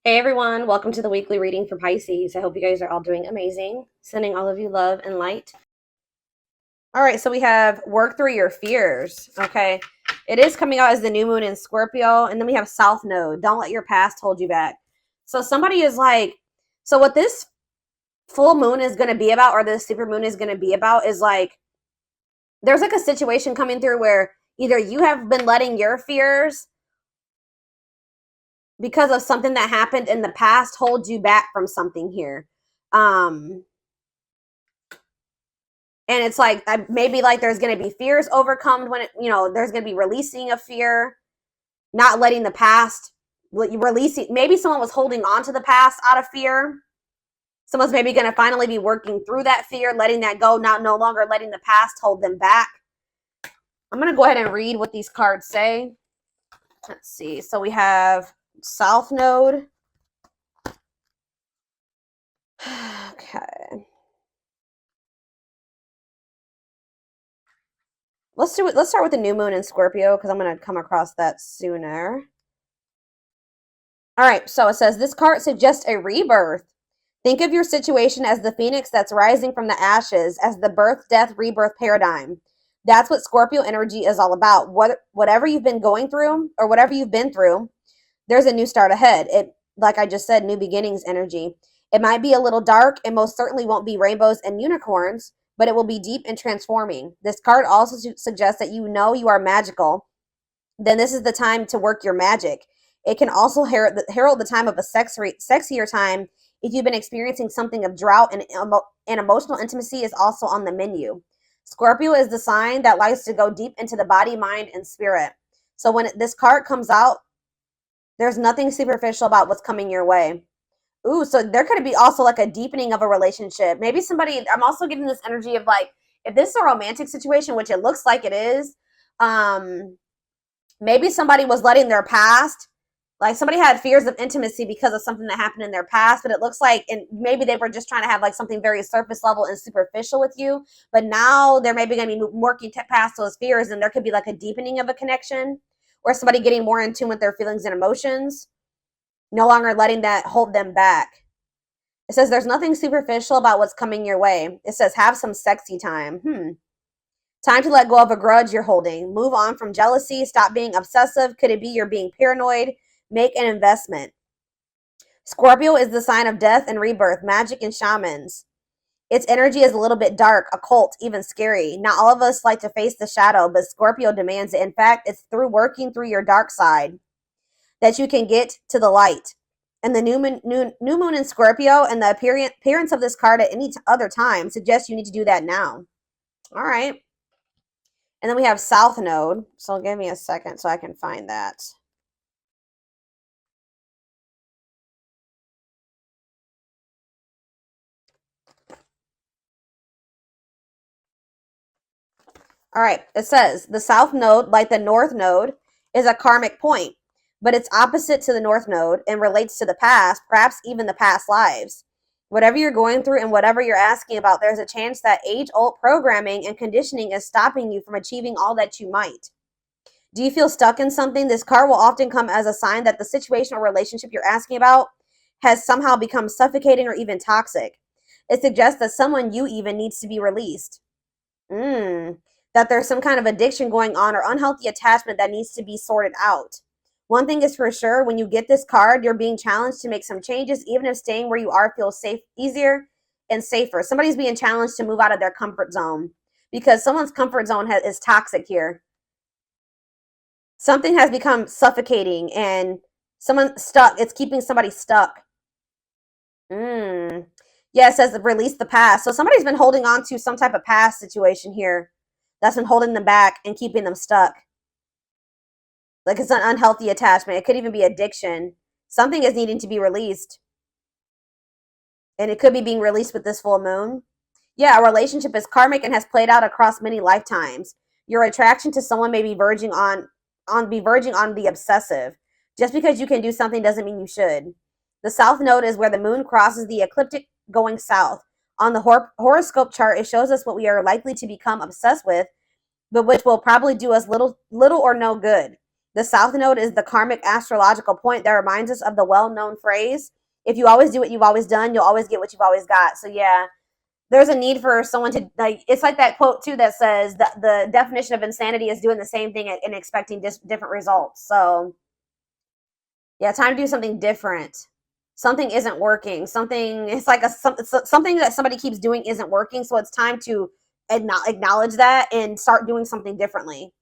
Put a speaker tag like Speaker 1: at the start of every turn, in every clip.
Speaker 1: Hey everyone, welcome to the weekly reading for Pisces. I hope you guys are all doing amazing. Sending all of you love and light. All right, so we have work through your fears. Okay, it is coming out as the new moon in Scorpio, and then we have South Node. Don't let your past hold you back. So somebody is like, so what this full moon is going to be about, or this super moon is going to be about, is like there's like a situation coming through where either you have been letting your fears because of something that happened in the past hold you back from something here. Um, and it's like maybe like there's going to be fears overcome when there's going to be releasing of fear, not letting the past releasing. Maybe someone was holding on to the past out of fear. Someone's maybe going to finally be working through that fear, letting that go, not no longer letting the past hold them back. I'm going to go ahead and read what these cards say. Let's see. So we have South Node. Okay. Let's start with the new moon in Scorpio because I'm going to come across that sooner. All right, so it says this card suggests a rebirth. Think of your situation as the phoenix that's rising from the ashes, as the birth, death, rebirth paradigm. That's what Scorpio energy is all about. Whatever you've been going through or whatever you've been through, there's a new start ahead. It, like I just said, new beginnings energy. It might be a little dark and most certainly won't be rainbows and unicorns, but it will be deep and transforming. This card also suggests that you know you are magical. Then this is the time to work your magic. It can also herald the time of a sexier time if you've been experiencing something of drought, and emotional intimacy is also on the menu. Scorpio is the sign that likes to go deep into the body, mind, and spirit. So when this card comes out, there's nothing superficial about what's coming your way. Ooh, so there could be also like a deepening of a relationship. Maybe somebody, I'm also getting this energy of like, if this is a romantic situation, which it looks like it is, maybe somebody was letting their past, like somebody had fears of intimacy because of something that happened in their past, but it looks like, and maybe they were just trying to have like something very surface level and superficial with you, but now they're maybe going to be working past those fears, and there could be like a deepening of a connection or somebody getting more in tune with their feelings and emotions, no longer letting that hold them back. It says there's nothing superficial about what's coming your way. It says have some sexy time. Time to let go of a grudge you're holding. Move on from jealousy. Stop being obsessive. Could it be you're being paranoid? Make an investment. Scorpio is the sign of death and rebirth, magic and shamans. Its energy is a little bit dark, occult, even scary. Not all of us like to face the shadow, but Scorpio demands it. In fact, it's through working through your dark side that you can get to the light. And the new moon in Scorpio and the appearance of this card at any other time suggests you need to do that now. All right. And then we have South Node. So give me a second so I can find that. All right. It says the South Node, like the North Node, is a karmic point, but it's opposite to the North Node and relates to the past, perhaps even the past lives. Whatever you're going through and whatever you're asking about, there's a chance that age-old programming and conditioning is stopping you from achieving all that you might. Do you feel stuck in something? This card will often come as a sign that the situation or relationship you're asking about has somehow become suffocating or even toxic. It suggests that someone you even needs to be released. That there's some kind of addiction going on or unhealthy attachment that needs to be sorted out. One thing is for sure, when you get this card, you're being challenged to make some changes, even if staying where you are feels safe, easier and safer. Somebody's being challenged to move out of their comfort zone because someone's comfort zone is toxic here. Something has become suffocating and someone stuck. It's keeping somebody stuck. Yeah, it says release the past. So somebody's been holding on to some type of past situation here that's been holding them back and keeping them stuck. Like it's an unhealthy attachment. It could even be addiction. Something is needing to be released. And it could be being released with this full moon. Yeah, a relationship is karmic and has played out across many lifetimes. Your attraction to someone may be verging on the obsessive. Just because you can do something doesn't mean you should. The South Node is where the moon crosses the ecliptic going south. On the horoscope chart, it shows us what we are likely to become obsessed with, but which will probably do us little or no good. The South Node is the karmic astrological point that reminds us of the well-known phrase, if you always do what you've always done, you'll always get what you've always got. So yeah, there's a need for someone to, like, it's like that quote too that says that the definition of insanity is doing the same thing and expecting different results. So yeah, time to do something different. Something isn't working. Something, it's like something that somebody keeps doing isn't working. So it's time to acknowledge that and start doing something differently.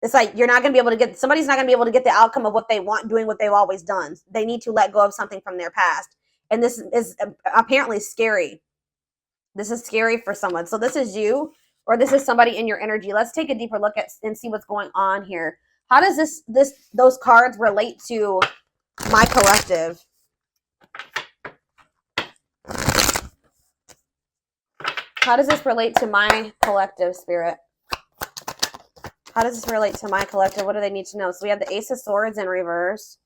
Speaker 1: It's like you're not going to be able to get, somebody's not going to be able to get the outcome of what they want doing what they've always done. They need to let go of something from their past. And this is apparently scary. This is scary for someone. So this is you, or this is somebody in your energy. Let's take a deeper look at and see what's going on here. How does those cards relate to my collective? How does this relate to my collective, Spirit? How does this relate to my collective? What do they need to know? So we have the Ace of Swords in reverse.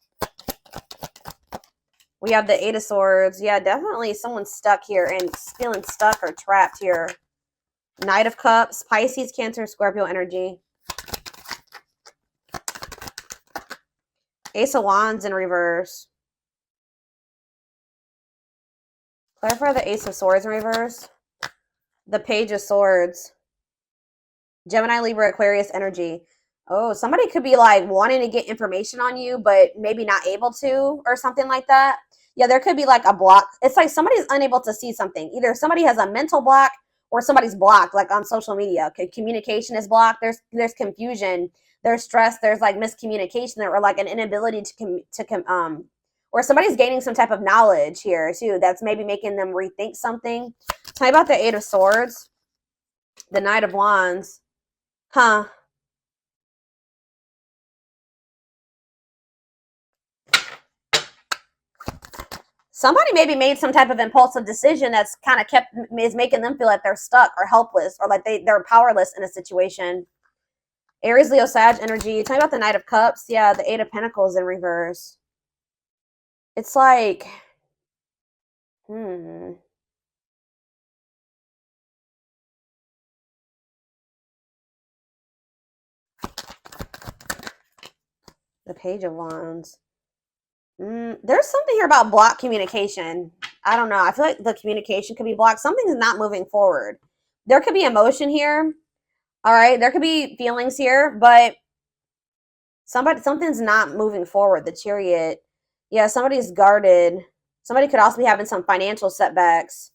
Speaker 1: We have the Eight of Swords. Yeah, definitely someone's stuck here and feeling stuck or trapped here. Knight of Cups, Pisces, Cancer, Scorpio energy. Ace of Wands in reverse. Clarify the Ace of Swords in reverse. The Page of Swords. Gemini, Libra, Aquarius energy. Oh, somebody could be like wanting to get information on you, but maybe not able to, or something like that. Yeah, there could be like a block. It's like somebody's unable to see something. Either somebody has a mental block or somebody's blocked, like on social media. Okay, communication is blocked. There's confusion. There's stress. There's like miscommunication, or like an inability or somebody's gaining some type of knowledge here too. That's maybe making them rethink something. Tell me about the Eight of Swords, the Knight of Wands. Huh. Somebody maybe made some type of impulsive decision that's kind of is making them feel like they're stuck or helpless, or like they're powerless in a situation. Aries, Leo, Sag energy. Tell me about the Knight of Cups. Yeah, the Eight of Pentacles in reverse. It's like, The Page of Wands. There's something here about blocked communication. I don't know. I feel like the communication could be blocked. Something's not moving forward. There could be emotion here. All right. There could be feelings here, but something's not moving forward. The Chariot. Yeah, somebody's guarded. Somebody could also be having some financial setbacks.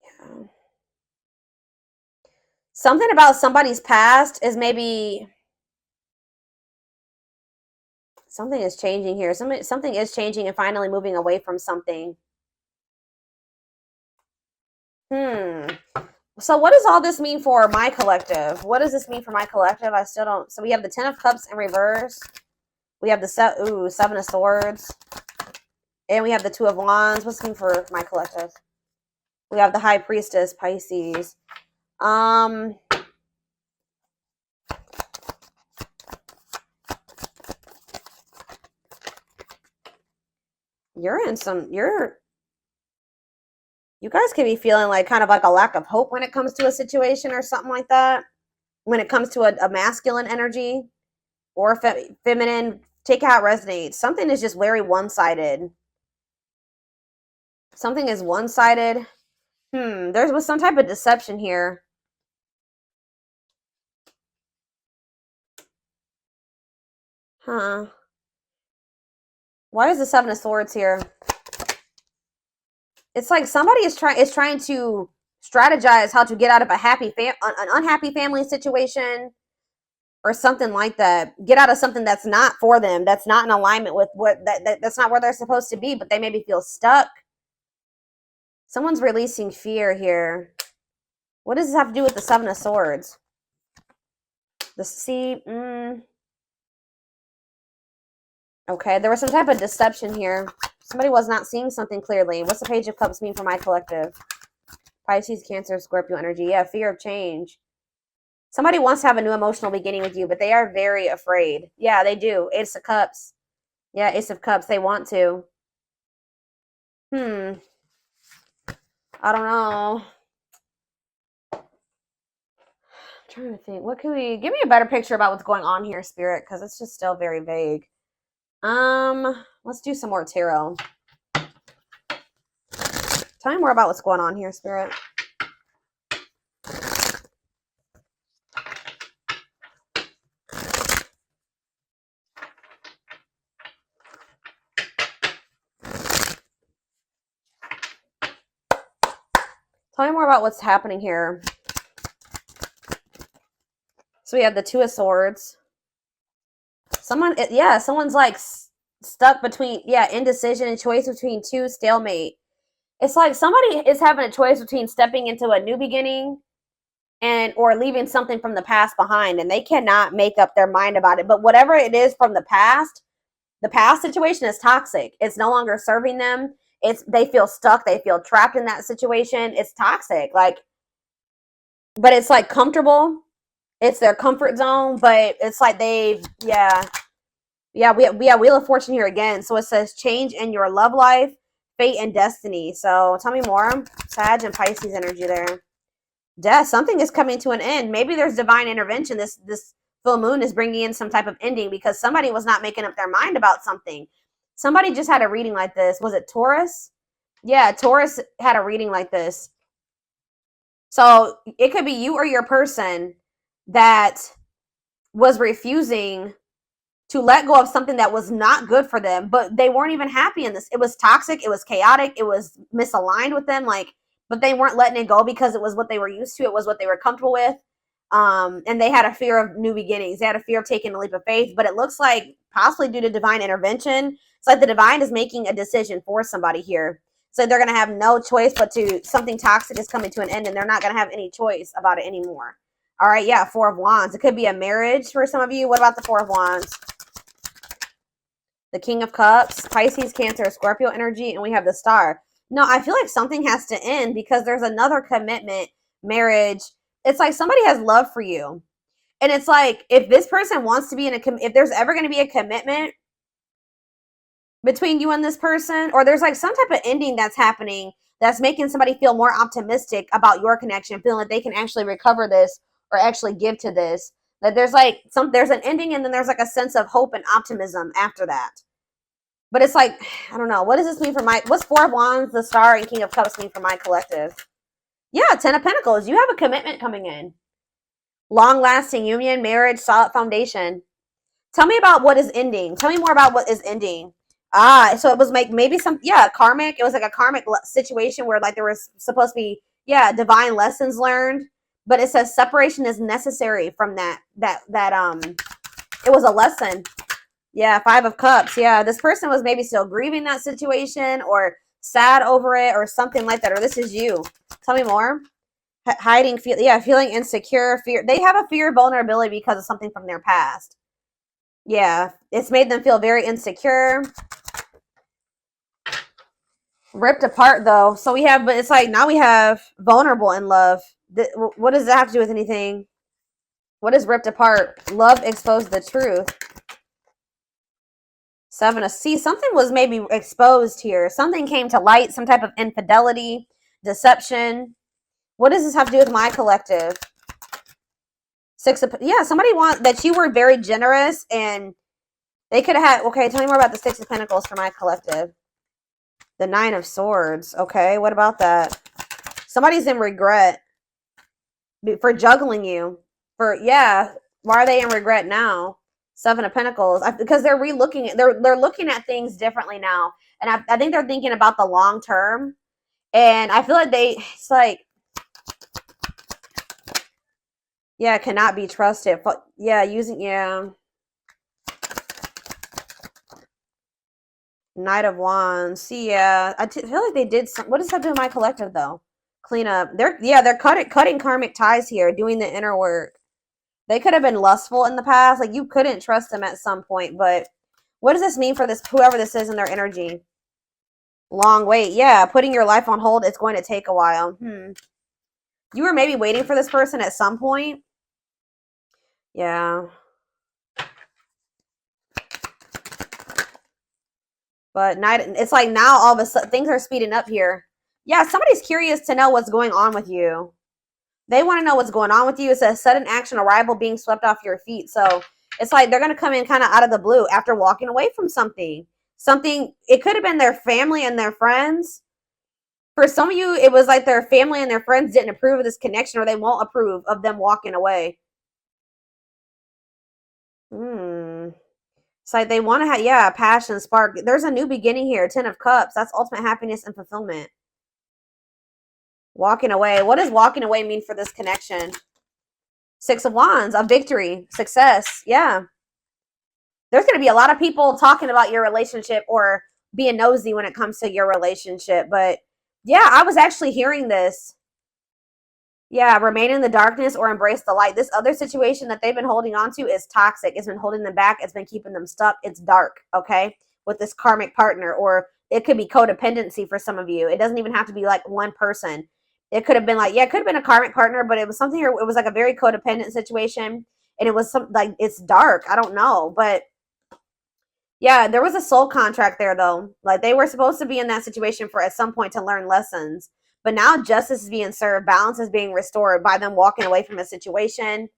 Speaker 1: Yeah. Something about somebody's past is maybe something is changing here. Something is changing and finally moving away from something. So what does all this mean for my collective? What does this mean for my collective? I still don't. So we have the Ten of Cups in reverse. We have the Seven of Swords. And we have the Two of Wands. What's it mean for my collective? We have the High Priestess, Pisces. You guys could be feeling like kind of like a lack of hope when it comes to a situation or something like that. When it comes to a masculine energy or feminine, take it how it resonates. Something is just very one-sided. Something is one-sided. There was some type of deception here. Huh. Why is the Seven of Swords here? It's like somebody is trying to strategize how to get out of an unhappy family situation or something like that. Get out of something that's not for them, that's not in alignment with that's not where they're supposed to be, but they maybe feel stuck. Someone's releasing fear here. What does this have to do with the Seven of Swords? Okay, there was some type of deception here. Somebody was not seeing something clearly. What's the Page of Cups mean for my collective? Pisces, Cancer, Scorpio energy. Yeah, fear of change. Somebody wants to have a new emotional beginning with you, but they are very afraid. Yeah, they do. Ace of Cups. Yeah, Ace of Cups. They want to. I don't know. I'm trying to think. What can we give me a better picture about what's going on here, Spirit? Because it's just still very vague. Let's do some more tarot. Tell me more about what's going on here, Spirit. Tell me more about what's happening here. So we have the Two of Swords. Someone's like stuck between, indecision and choice between two, stalemate. It's like somebody is having a choice between stepping into a new beginning or leaving something from the past behind, and they cannot make up their mind about it. But whatever it is from the past situation is toxic. It's no longer serving them. They feel stuck. They feel trapped in that situation. It's toxic. But it's like comfortable. It's their comfort zone, but it's like we have Wheel of Fortune here again. So it says change in your love life, fate, and destiny. So tell me more. Sag and Pisces energy there. Death. Something is coming to an end. Maybe there's divine intervention. This full moon is bringing in some type of ending because somebody was not making up their mind about something. Somebody just had a reading like this. Was it Taurus? Yeah, Taurus had a reading like this. So it could be you or your person that was refusing to let go of something that was not good for them, but they weren't even happy in this. It was toxic. It was chaotic. It was misaligned with them. But they weren't letting it go because it was what they were used to. It was what they were comfortable with. And they had a fear of new beginnings. They had a fear of taking a leap of faith, but it looks like possibly due to divine intervention. It's like the divine is making a decision for somebody here. So they're going to have no choice but something toxic is coming to an end, and they're not going to have any choice about it anymore. All right, yeah, Four of Wands. It could be a marriage for some of you. What about the Four of Wands? The King of Cups, Pisces, Cancer, Scorpio energy, and we have the Star. No, I feel like something has to end because there's another commitment, marriage. It's like somebody has love for you. And it's like if this person wants to be if there's ever going to be a commitment between you and this person, or there's like some type of ending that's happening that's making somebody feel more optimistic about your connection, feeling like they can actually recover this or actually give to this. That there's an ending, and then there's like a sense of hope and optimism after that. But it's like, I don't know. What does this mean for what's Four of Wands, the Star, and King of Cups mean for my collective? Yeah, Ten of Pentacles. You have a commitment coming in. Long-lasting union, marriage, solid foundation. Tell me about what is ending. Tell me more about what is ending. So it was like maybe karmic. It was like a karmic situation where like there was supposed to be, divine lessons learned. But it says separation is necessary from that it was a lesson. Yeah, Five of Cups. Yeah, this person was maybe still grieving that situation or sad over it or something like that. Or this is you. Tell me more. Hiding, feeling insecure, fear. They have a fear of vulnerability because of something from their past. Yeah, it's made them feel very insecure. Ripped apart, though. So but it's like now we have vulnerable in love. What does that have to do with anything? What is ripped apart? Love exposed the truth. Seven of Sea. Something was maybe exposed here. Something came to light. Some type of infidelity, deception. What does this have to do with my collective? Somebody that you were very generous and they could have had. Okay, tell me more about the Six of Pentacles for my collective. The Nine of Swords. Okay, what about that? Somebody's in regret for juggling you. Why are they in regret now? Seven of Pentacles. Because they're they're looking at things differently now. And I think they're thinking about the long term. And I feel like cannot be trusted. Knight of Wands. I feel like they did what does that do to my collective though? Clean up. They're cutting karmic ties here, doing the inner work. They could have been lustful in the past. Like you couldn't trust them at some point, but what does this mean for whoever this is in their energy? Long wait. Yeah, putting your life on hold, it's going to take a while. You were maybe waiting for this person at some point. Yeah. But it's like now all of a sudden things are speeding up here. Yeah, somebody's curious to know what's going on with you. They want to know what's going on with you. It's a sudden action arrival being swept off your feet. So it's like they're going to come in kind of out of the blue after walking away from something. It could have been their family and their friends. For some of you, it was like their family and their friends didn't approve of this connection, or they won't approve of them walking away. It's like they want to have, yeah, passion, spark. There's a new beginning here. 10 of Cups. That's ultimate happiness and fulfillment. Walking away. What does walking away mean for this connection? 6 of Wands. A victory. Success. Yeah. There's going to be a lot of people talking about your relationship or being nosy when it comes to your relationship. But yeah, I was actually hearing this. Yeah, remain in the darkness or embrace the light. This other situation that they've been holding on to is toxic. It's been holding them back. It's been keeping them stuck. It's dark, okay, with this karmic partner. Or it could be codependency for some of you. It doesn't even have to be like one person. It could have been like, yeah, it could have been a karmic partner, but it was something here. It was like a very codependent situation. And it was some like, it's dark. I don't know. But yeah, there was a soul contract there though. Like they were supposed to be in that situation for at some point to learn lessons. But now justice is being served. Balance is being restored by them walking away from a situation.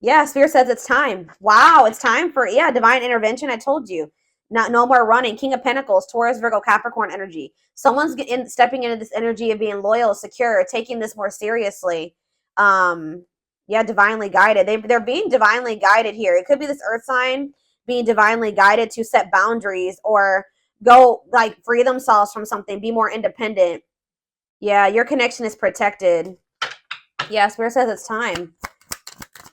Speaker 1: Yeah, Spirit says it's time. Wow, it's time for, yeah, divine intervention. I told you. No more running. King of Pentacles, Taurus, Virgo, Capricorn energy. Someone's stepping into this energy of being loyal, secure, taking this more seriously. Yeah, divinely guided. They're being divinely guided here. It could be this earth sign being divinely guided to set boundaries or go like free themselves from something, be more independent. Yeah, your connection is protected. Yeah, Spirit says it's time.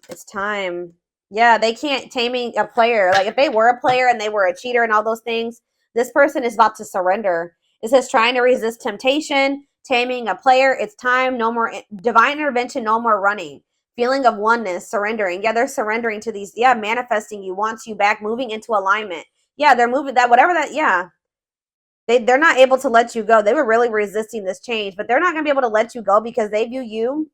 Speaker 1: It's time. Yeah, they can't taming a player. Like if they were a player and they were a cheater and all those things, this person is about to surrender. It says trying to resist temptation, taming a player. It's time. No more divine intervention. No more running. Feeling of oneness, surrendering. Yeah, they're surrendering to these. Yeah, manifesting you, wants you back, moving into alignment. Yeah, they're moving that, whatever that, yeah. They're not able to let you go. They were really resisting this change, but they're not going to be able to let you go because they view you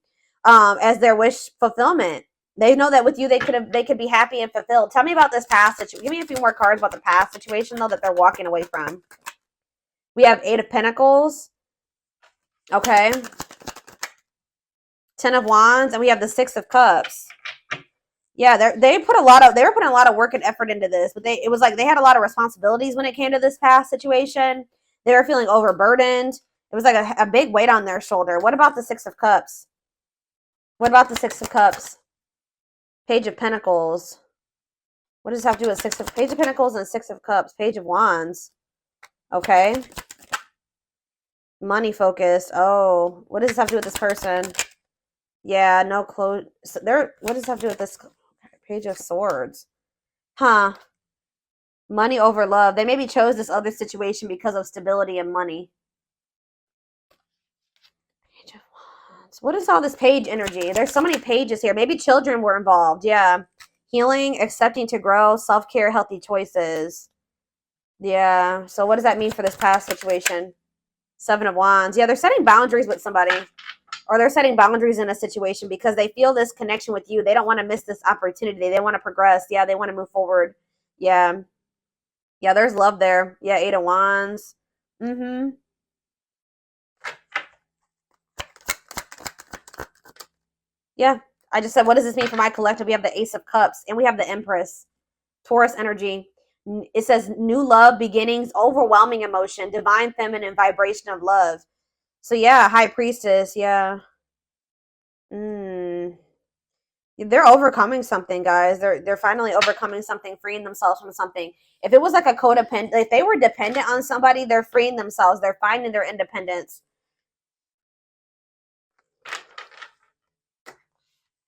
Speaker 1: as their wish fulfillment. They know that with you, they could be happy and fulfilled. Tell me about this past situation. Give me a few more cards about the past situation, though, that they're walking away from. We have 8 of Pentacles. Okay. 10 of Wands, and we have the 6 of Cups. Yeah, they were putting a lot of work and effort into this, but it was like they had a lot of responsibilities when it came to this past situation. They were feeling overburdened. It was like a big weight on their shoulder. What about the 6 of Cups? What about the 6 of Cups? Page of Pentacles. What does this have to do with Page of Pentacles and 6 of Cups? Page of Wands. Okay. Money focused. Oh, what does this have to do with this person? Yeah, no clue. What does this have to do with this? Page of Swords. Huh. Money over love. They maybe chose this other situation because of stability and money. Page of Wands. What is all this page energy? There's so many pages here. Maybe children were involved. Yeah. Healing, accepting to grow, self-care, healthy choices. Yeah. So what does that mean for this past situation? 7 of Wands. Yeah, they're setting boundaries with somebody. Or they're setting boundaries in a situation because they feel this connection with you. They don't want to miss this opportunity. They want to progress. Yeah, they want to move forward. Yeah. Yeah, there's love there. Yeah, 8 of Wands. Yeah, I just said, what does this mean for my collective? We have the Ace of Cups and we have the Empress. Taurus energy. It says new love, beginnings, overwhelming emotion, divine feminine vibration of love. So yeah, High Priestess, yeah. They're overcoming something, guys. They're finally overcoming something, freeing themselves from something. If it was like a codependent, if they were dependent on somebody, they're freeing themselves. They're finding their independence.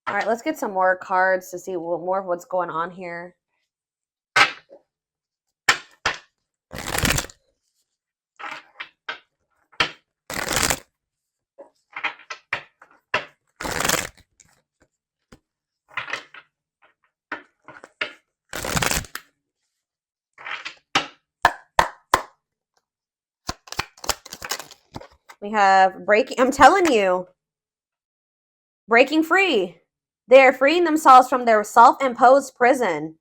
Speaker 1: All right, let's get some more cards to see more of what's going on here. We have breaking. I'm telling you, breaking free. They are freeing themselves from their self-imposed prison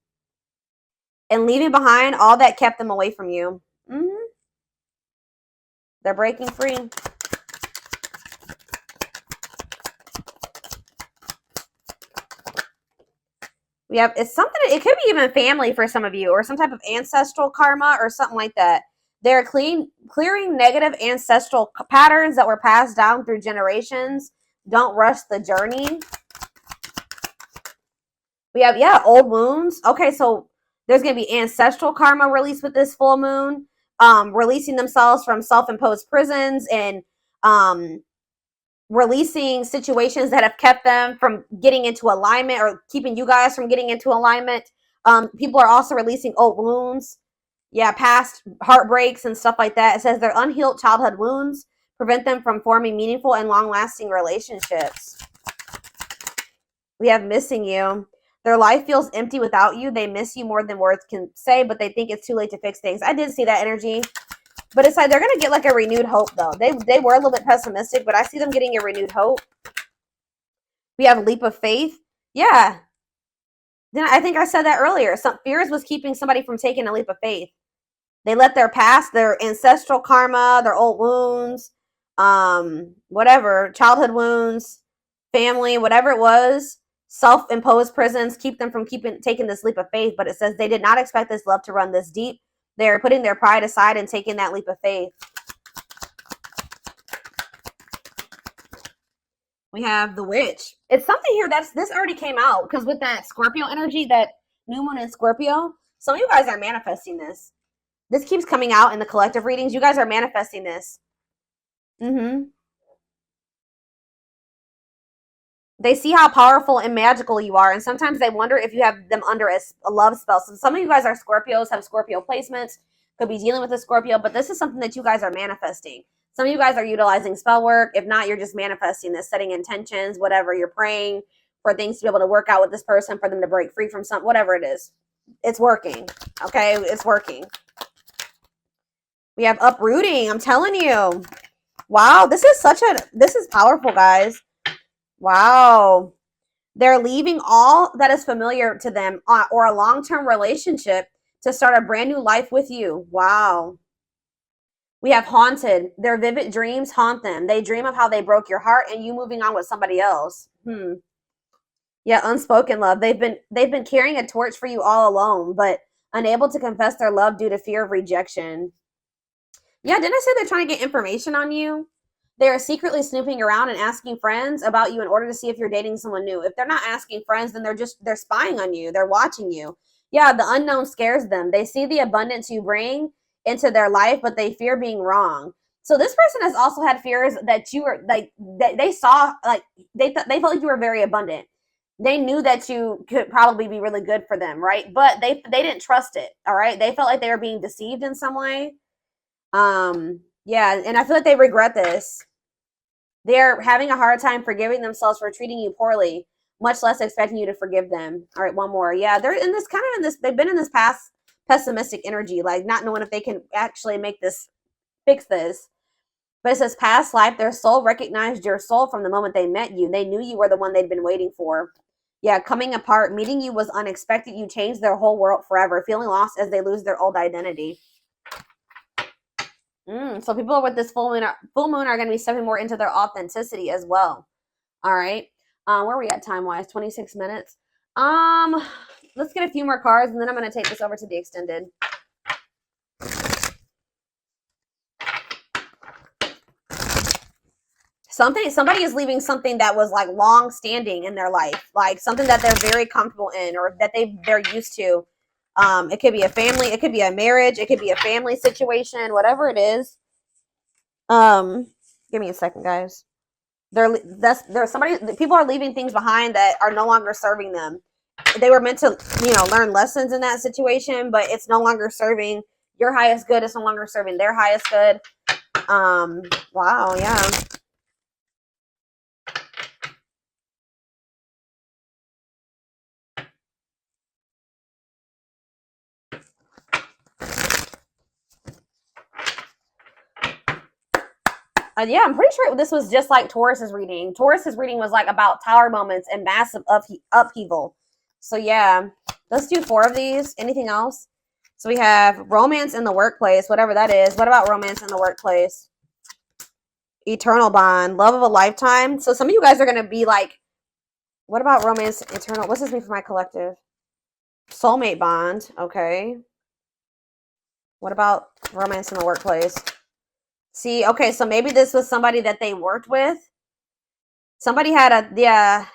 Speaker 1: and leaving behind all that kept them away from you. They're breaking free. We have, it's something, it could be even family for some of you, or some type of ancestral karma or something like that. They're clearing negative ancestral patterns that were passed down through generations. Don't rush the journey. We have, yeah, old wounds. Okay, so there's going to be ancestral karma released with this full moon, releasing themselves from self-imposed prisons, and releasing situations that have kept them from getting into alignment, or keeping you guys from getting into alignment. People are also releasing old wounds. Yeah, past heartbreaks and stuff like that. It says their unhealed childhood wounds prevent them from forming meaningful and long-lasting relationships. We have missing you. Their life feels empty without you. They miss you more than words can say, but they think it's too late to fix things. I did see that energy. But it's like they're going to get like a renewed hope, though. They were a little bit pessimistic, but I see them getting a renewed hope. We have a leap of faith. Yeah. Then I think I said that earlier. Some fears was keeping somebody from taking a leap of faith. They let their past, their ancestral karma, their old wounds, whatever, childhood wounds, family, whatever it was, self-imposed prisons, keep them from taking this leap of faith. But it says they did not expect this love to run this deep. They're putting their pride aside and taking that leap of faith. We have the witch. It's something here this already came out, because with that Scorpio energy, that new moon in Scorpio, some of you guys are manifesting this. This keeps coming out in the collective readings. You guys are manifesting this. They see how powerful and magical you are, and sometimes they wonder if you have them under a love spell. So some of you guys are Scorpios, have Scorpio placements, could be dealing with a Scorpio, but this is something that you guys are manifesting. Some of you guys are utilizing spell work. If not, you're just manifesting this, setting intentions, whatever. You're praying for things to be able to work out with this person, for them to break free from something, whatever it is. It's working, okay? It's working. We have uprooting. I'm telling you. Wow, this is powerful, guys. Wow. They're leaving all that is familiar to them, or a long-term relationship, to start a brand new life with you. Wow. We have haunted. Their vivid dreams haunt them. They dream of how they broke your heart and you moving on with somebody else. Yeah, unspoken love. They've been carrying a torch for you all alone, but unable to confess their love due to fear of rejection. Yeah, didn't I say they're trying to get information on you? They are secretly snooping around and asking friends about you in order to see if you're dating someone new. If they're not asking friends, then they're spying on you. They're watching you. Yeah, the unknown scares them. They see the abundance you bring into their life, but they fear being wrong. So this person has also had fears that you were like, they saw, like, they felt like you were very abundant. They knew that you could probably be really good for them, right? But they didn't trust it. All right, they felt like they were being deceived in some way. Yeah, and I feel like they regret this. They're having a hard time forgiving themselves for treating you poorly, much less expecting you to forgive them. All right, one more. Yeah, they're in this they've been in this past pessimistic energy, like not knowing if they can actually fix this. But it says past life, their soul recognized your soul from the moment they met you. They knew you were the one they'd been waiting for. Yeah, coming apart, meeting you was unexpected. You changed their whole world forever, feeling lost as they lose their old identity. So people with this full moon are going to be stepping more into their authenticity as well. All right. Where are we at time-wise? 26 minutes. Let's get a few more cards, and then I'm going to take this over to the extended. Somebody is leaving something that was like long-standing in their life, like something that they're very comfortable in, or that they're used to. It could be a family, it could be a marriage, it could be a family situation, whatever it is. Give me a second, guys. People are leaving things behind that are no longer serving them. They were meant to, learn lessons in that situation, but it's no longer serving your highest good. It's no longer serving their highest good. Wow, yeah. Yeah, I'm pretty sure this was just like Taurus's reading. Taurus's reading was like about tower moments and massive upheaval. So yeah, let's do 4 of these. Anything else? So we have romance in the workplace, whatever that is. What about romance in the workplace? Eternal bond, love of a lifetime. So some of you guys are going to be like, what about romance eternal? What's this mean for my collective? Soulmate bond. Okay. What about romance in the workplace? See, okay, so maybe this was somebody that they worked with. Somebody had a, yeah,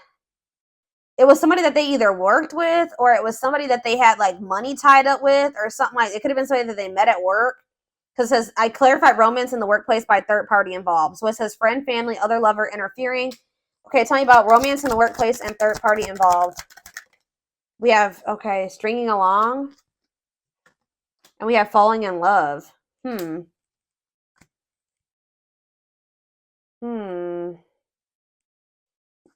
Speaker 1: it was somebody that they either worked with or it was somebody that they had like money tied up with or something like it could have been somebody that they met at work. Because it says, I clarified romance in the workplace by third party involved. So it says friend, family, other lover interfering. Okay, tell me about romance in the workplace and third party involved. We have, okay, stringing along. And we have falling in love. Hmm.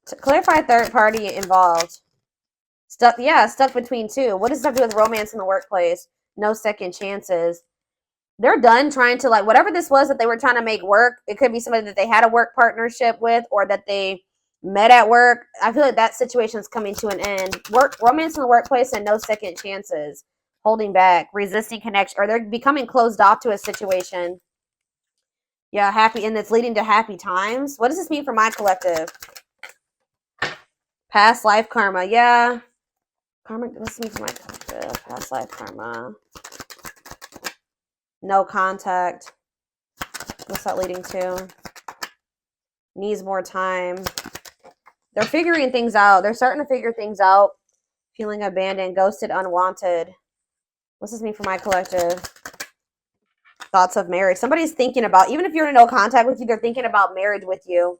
Speaker 1: To clarify third party involved. Stuck, yeah, stuck between two. What does that have to do with romance in the workplace? No second chances. They're done trying to, like, whatever this was that they were trying to make work. It could be somebody that they had a work partnership with or that they met at work. I feel like that situation is coming to an end. Romance in the workplace and no second chances. Holding back, resisting connection, or they're becoming closed off to a situation. Yeah, happy, and it's leading to happy times. What does this mean for my collective? Past life karma, yeah. Karma, what's this mean for my collective? Past life karma. No contact. What's that leading to? Needs more time. They're figuring things out. They're starting to figure things out. Feeling abandoned, ghosted, unwanted. What's this mean for my collective? Thoughts of marriage. Somebody's thinking about, even if you're in no contact with you, they're thinking about marriage with you.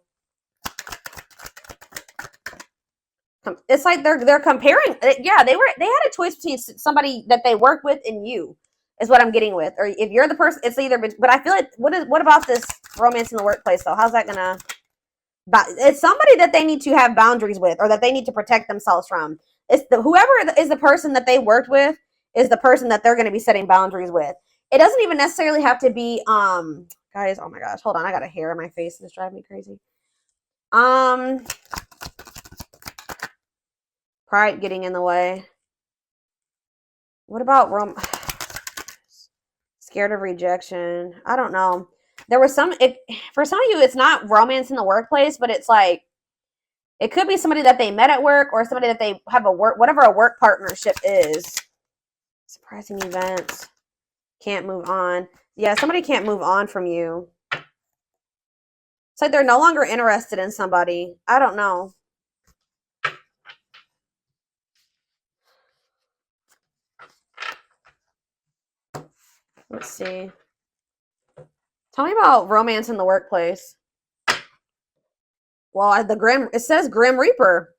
Speaker 1: It's like they're comparing. Yeah, they had a choice between somebody that they work with and you, is what I'm getting with. Or if you're the person, it's either. But I feel like what about this romance in the workplace though? How's that gonna? It's somebody that they need to have boundaries with, or that they need to protect themselves from. It's whoever is the person that they worked with is the person that they're going to be setting boundaries with. It doesn't even necessarily have to be guys. Oh my gosh, hold on, I got a hair in my face and it's driving me crazy. Pride getting in the way. What about scared of rejection? I don't know. There was for some of you, it's not romance in the workplace, but it's like it could be somebody that they met at work or somebody that they have whatever a work partnership is. Surprising events. Can't move on. Yeah, somebody can't move on from you. It's like they're no longer interested in somebody. I don't know. Let's see. Tell me about romance in the workplace. Well, it says Grim Reaper.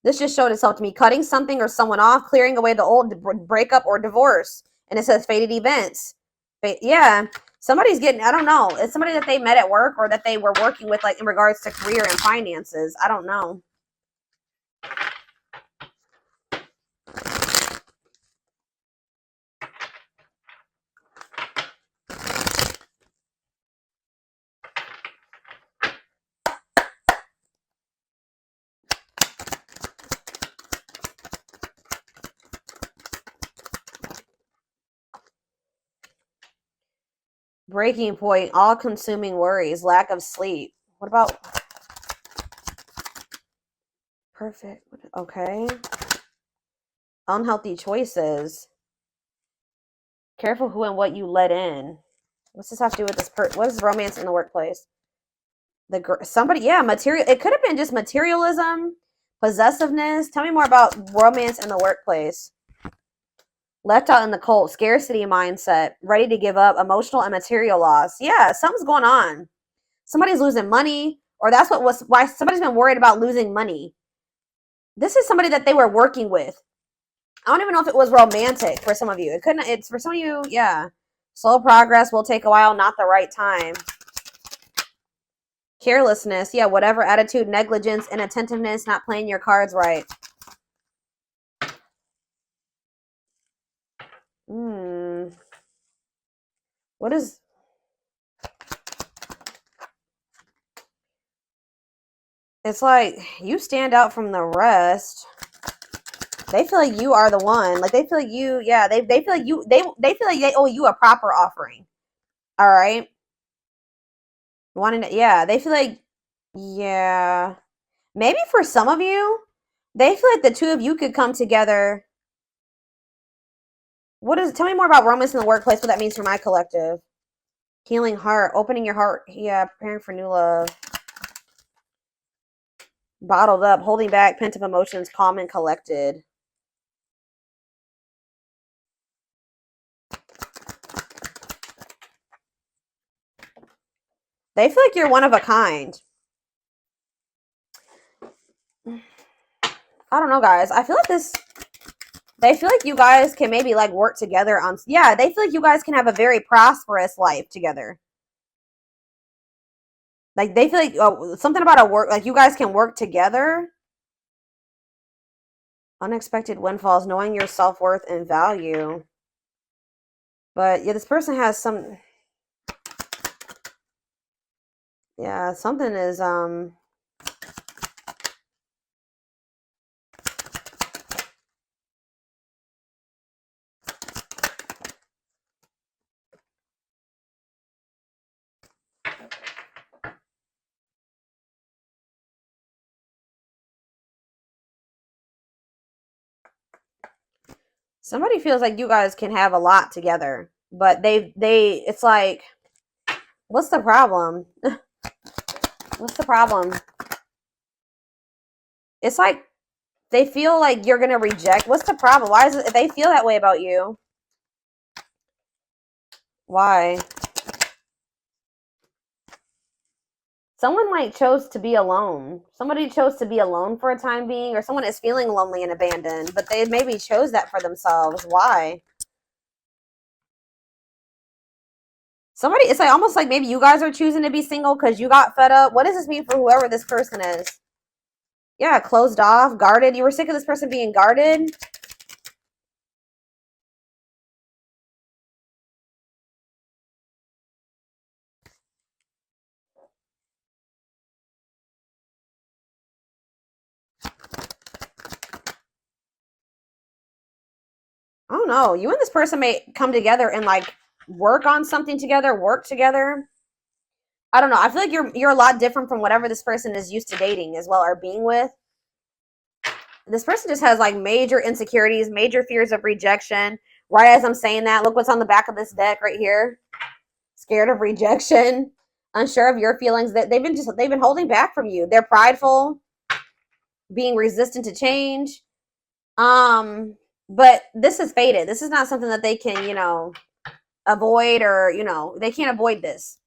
Speaker 1: This just showed itself to me. Cutting something or someone off, clearing away the old, breakup or divorce. And it says fated events. Yeah. Somebody's getting, I don't know. It's somebody that they met at work or that they were working with, like in regards to career and finances. I don't know. Breaking point, all-consuming worries, lack of sleep. What about perfect? Okay. Unhealthy choices. Careful who and what you let in. What's this have to do with this? What is romance in the workplace? Somebody, yeah, material. It could have been just materialism, possessiveness. Tell me more about romance in the workplace. Left out in the cold, scarcity mindset, ready to give up, emotional and material loss. Yeah, something's going on. Somebody's losing money, or that's why somebody's been worried about losing money. This is somebody that they were working with. I don't even know if it was romantic for some of you. It's for some of you, yeah. Slow progress will take a while, not the right time. Carelessness, yeah, whatever attitude, negligence, inattentiveness, not playing your cards right. What is... It's like you stand out from the rest. They feel like you are the one. Like they feel like you, yeah, they feel like you, they feel like they owe you a proper offering. All right. Wanting to, yeah, they feel like, yeah. Maybe for some of you, they feel like the two of you could come together Tell me more about romance in the workplace, what that means for my collective. Healing heart, opening your heart. Yeah, preparing for new love. Bottled up, holding back, pent up emotions, calm and collected. They feel like you're one of a kind. I don't know, guys. I feel like they feel like you guys can maybe like work together on, yeah, they feel like you guys can have a very prosperous life together. Like they feel like something about a work, like you guys can work together. Unexpected windfalls, knowing your self-worth and value. But yeah, this person has some, yeah, something is somebody feels like you guys can have a lot together, but it's like, what's the problem? What's the problem? It's like they feel like you're gonna reject. What's the problem? Why is it if they feel that way about you? Why? Someone like chose to be alone. Somebody chose to be alone for a time being, or someone is feeling lonely and abandoned, but they maybe chose that for themselves. Why? Somebody, it's like almost like maybe you guys are choosing to be single because you got fed up. What does this mean for whoever this person is? Yeah, closed off, guarded. You were sick of this person being guarded. I don't know. You and this person may come together and like work on something together, work together. I don't know. I feel like you're a lot different from whatever this person is used to dating as well or being with. This person just has like major insecurities, major fears of rejection. Right as I'm saying that, look what's on the back of this deck right here. Scared of rejection, unsure of your feelings. That they've been holding back from you. They're prideful, being resistant to change. But this is fated. This is not something that they can, avoid or, they can't avoid this.